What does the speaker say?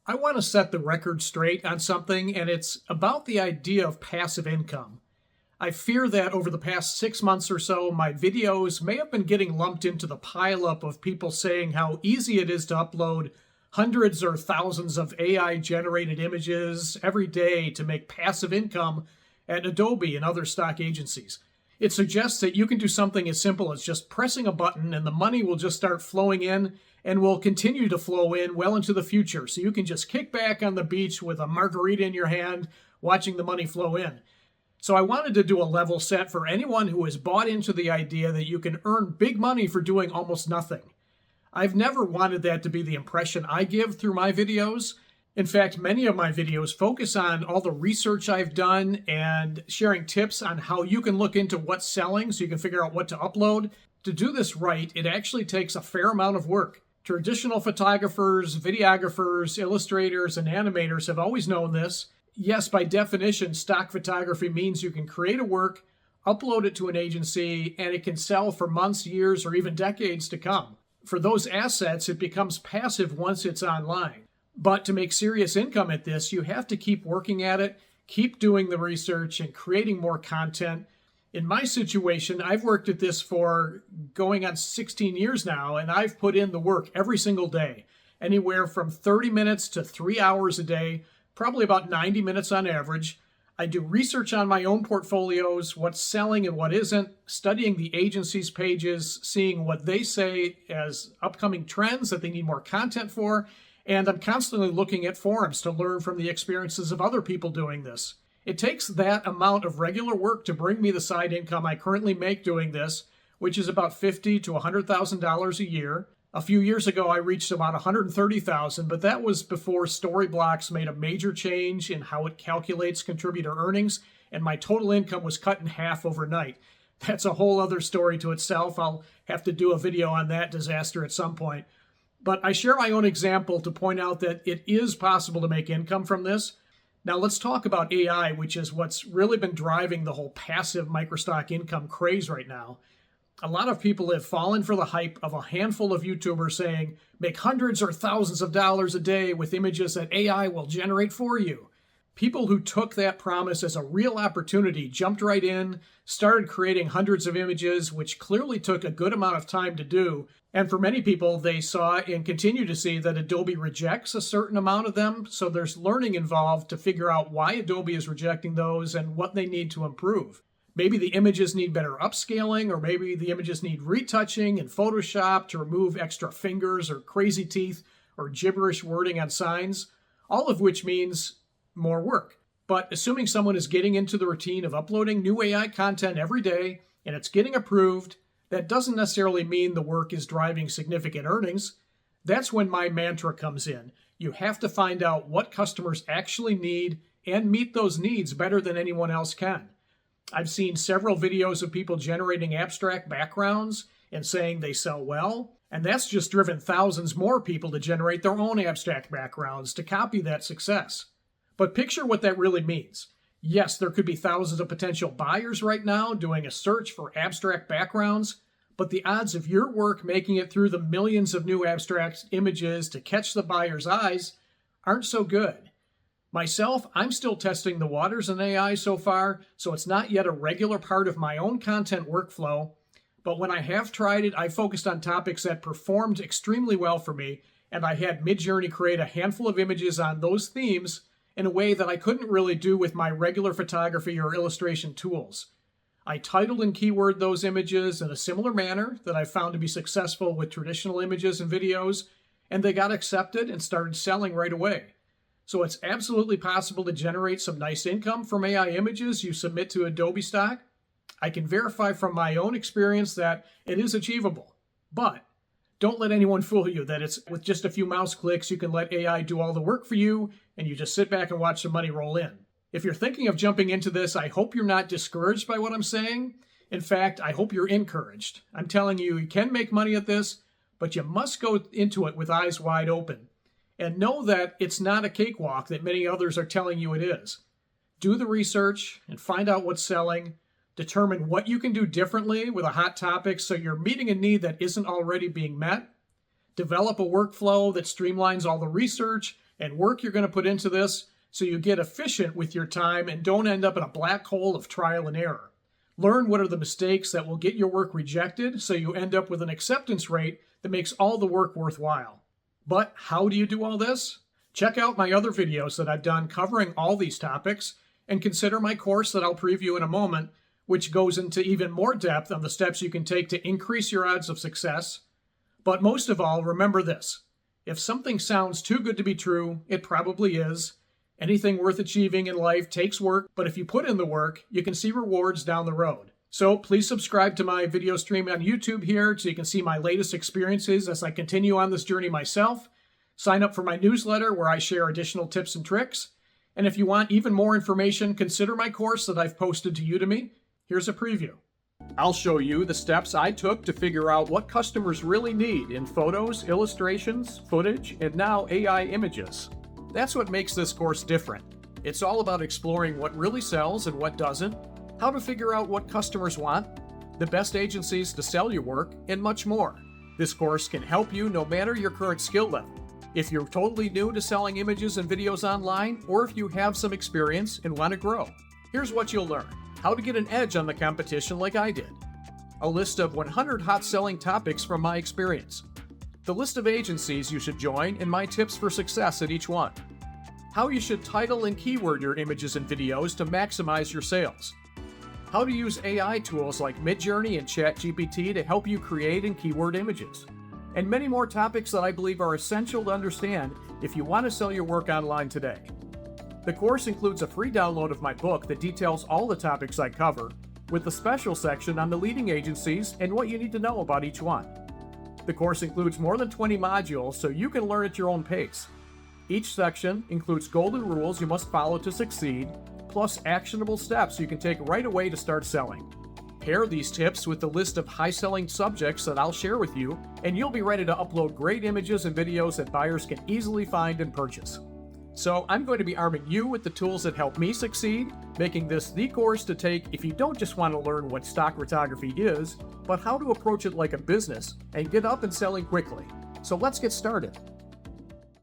I want to set the record straight on something, and it's about the idea of passive income. I fear that over the past 6 months or so, my videos may have been getting lumped into the pileup of people saying how easy it is to upload hundreds or thousands of AI-generated images every day to make passive income at Adobe and other stock agencies. It suggests that you can do something as simple as just pressing a button and the money will just start flowing in and will continue to flow in well into the future. So you can just kick back on the beach with a margarita in your hand, watching the money flow in. So I wanted to do a level set for anyone who has bought into the idea that you can earn big money for doing almost nothing. I've never wanted that to be the impression I give through my videos. In fact, many of my videos focus on all the research I've done and sharing tips on how you can look into what's selling so you can figure out what to upload. To do this right, it actually takes a fair amount of work. Traditional photographers, videographers, illustrators, and animators have always known this. Yes, by definition, stock photography means you can create a work, upload it to an agency, and it can sell for months, years, or even decades to come. For those assets, it becomes passive once it's online. But to make serious income at this, you have to keep working at it, keep doing the research, and creating more content. In my situation, I've worked at this for going on 16 years now, and I've put in the work every single day, anywhere from 30 minutes to 3 hours a day, probably about 90 minutes on average. I do research on my own portfolios, what's selling and what isn't, studying the agency's pages, seeing what they say as upcoming trends that they need more content for, and I'm constantly looking at forums to learn from the experiences of other people doing this. It takes that amount of regular work to bring me the side income I currently make doing this, which is about $50,000 to $100,000 a year. A few years ago, I reached about $130,000, but that was before Storyblocks made a major change in how it calculates contributor earnings, and my total income was cut in half overnight. That's a whole other story to itself. I'll have to do a video on that disaster at some point. But I share my own example to point out that it is possible to make income from this. Now let's talk about AI, which is what's really been driving the whole passive microstock income craze right now. A lot of people have fallen for the hype of a handful of YouTubers saying, make hundreds or thousands of dollars a day with images that AI will generate for you. People who took that promise as a real opportunity jumped right in, started creating hundreds of images, which clearly took a good amount of time to do. And for many people, they saw and continue to see that Adobe rejects a certain amount of them. So there's learning involved to figure out why Adobe is rejecting those and what they need to improve. Maybe the images need better upscaling, or maybe the images need retouching in Photoshop to remove extra fingers or crazy teeth or gibberish wording on signs, all of which means more work. But assuming someone is getting into the routine of uploading new AI content every day and it's getting approved, that doesn't necessarily mean the work is driving significant earnings. That's when my mantra comes in. You have to find out what customers actually need and meet those needs better than anyone else can. I've seen several videos of people generating abstract backgrounds and saying they sell well, and that's just driven thousands more people to generate their own abstract backgrounds to copy that success. But picture what that really means. Yes, there could be thousands of potential buyers right now doing a search for abstract backgrounds, but the odds of your work making it through the millions of new abstract images to catch the buyer's eyes aren't so good. Myself, I'm still testing the waters in AI so far, so it's not yet a regular part of my own content workflow, but when I have tried it, I focused on topics that performed extremely well for me, and I had Midjourney create a handful of images on those themes in a way that I couldn't really do with my regular photography or illustration tools. I titled and keyword those images in a similar manner that I found to be successful with traditional images and videos, and they got accepted and started selling right away. So it's absolutely possible to generate some nice income from AI images you submit to Adobe Stock. I can verify from my own experience that it is achievable. But don't let anyone fool you that it's with just a few mouse clicks you can let AI do all the work for you and you just sit back and watch the money roll in. If you're thinking of jumping into this, I hope you're not discouraged by what I'm saying. In fact, I hope you're encouraged. I'm telling you, you can make money at this, but you must go into it with eyes wide open. And know that it's not a cakewalk that many others are telling you it is. Do the research and find out what's selling. Determine what you can do differently with a hot topic so you're meeting a need that isn't already being met. Develop a workflow that streamlines all the research and work you're going to put into this so you get efficient with your time and don't end up in a black hole of trial and error. Learn what are the mistakes that will get your work rejected so you end up with an acceptance rate that makes all the work worthwhile. But how do you do all this? Check out my other videos that I've done covering all these topics, and consider my course that I'll preview in a moment, which goes into even more depth on the steps you can take to increase your odds of success. But most of all, remember this: if something sounds too good to be true, it probably is. Anything worth achieving in life takes work, but if you put in the work, you can see rewards down the road. So please subscribe to my video stream on YouTube here so you can see my latest experiences as I continue on this journey myself. Sign up for my newsletter where I share additional tips and tricks. And if you want even more information, consider my course that I've posted to Udemy. Here's a preview. I'll show you the steps I took to figure out what customers really need in photos, illustrations, footage, and now AI images. That's what makes this course different. It's all about exploring what really sells and what doesn't, how to figure out what customers want, the best agencies to sell your work, and much more. This course can help you no matter your current skill level. If you're totally new to selling images and videos online, or if you have some experience and want to grow. Here's what you'll learn: how to get an edge on the competition like I did, a list of 100 hot selling topics from my experience, the list of agencies you should join, and my tips for success at each one, how you should title and keyword your images and videos to maximize your sales, how to use AI tools like Midjourney and ChatGPT to help you create and keyword images, and many more topics that I believe are essential to understand if you want to sell your work online today. The course includes a free download of my book that details all the topics I cover, with a special section on the leading agencies and what you need to know about each one. The course includes more than 20 modules so you can learn at your own pace. Each section includes golden rules you must follow to succeed, plus actionable steps you can take right away to start selling. Pair these tips with the list of high-selling subjects that I'll share with you, and you'll be ready to upload great images and videos that buyers can easily find and purchase. So I'm going to be arming you with the tools that help me succeed, making this the course to take if you don't just want to learn what stock photography is, but how to approach it like a business and get up and selling quickly. So let's get started.